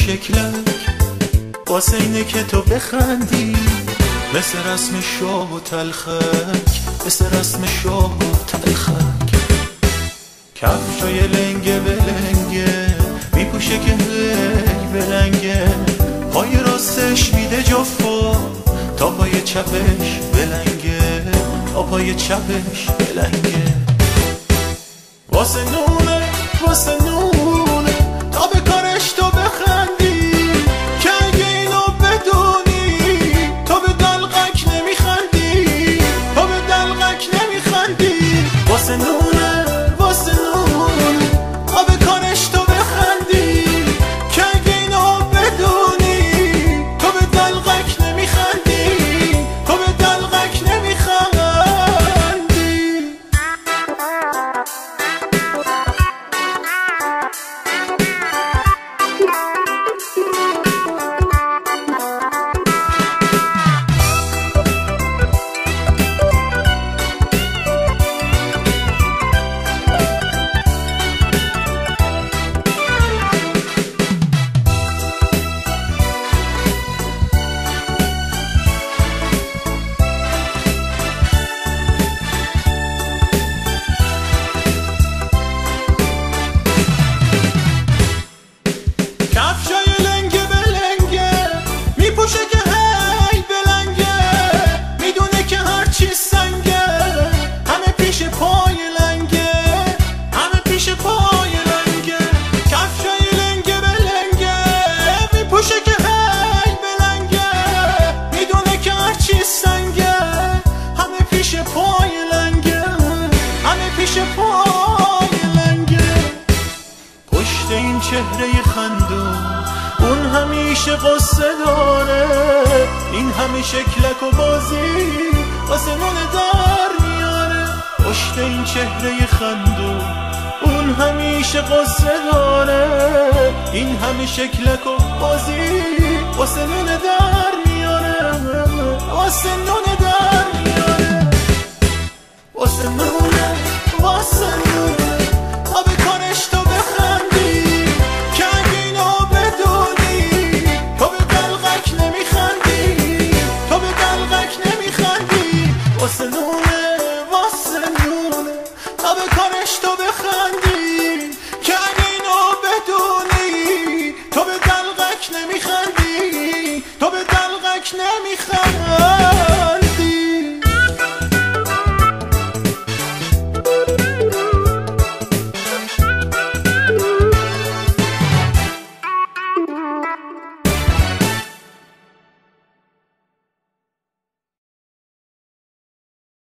شکلک واسه اینه که تو بخندی، مثل رسم شاه و تلخک، مثل رسم شاه و تلخک. کفشای لنگه بلنگه میپوشه که هی بلنگه، پای راستش میده جفا تا پای چپش بلنگه، تا پای چپش بلنگه. واسه نونه واسه نونه تا به کارش تو بخندی، که اگه اینو بدونی تو به دلقک نمیخندی، تو به دلقک نمیخندی. واسه نونه واسه نونه تا به کارش تو بخندی، که اگه اینو بدونی تو به دلقک نمیخندی، تو به دلقک نمیخندی. پشت این چهره خندون اون همیشه قصه داره، این همه شکلک و بازی واسه نونه در میاره. پشت این چهره خندون اون همیشه قصه داره، این همه شکلک و بازی واسه نونه در میاره، واسه نونه در میاره. واسه نونه واسه نونه تا به کارش تو بخندی، که اگه اینو بدونی تو به دلقک نمیخندی، تو به دلقک نمیخندی. واسه نونه واسه نونه تا به کارش تو بخندی، که اگه اینو بدونی تو به دلقک نمیخندی، تو به دلقک نمیخندی.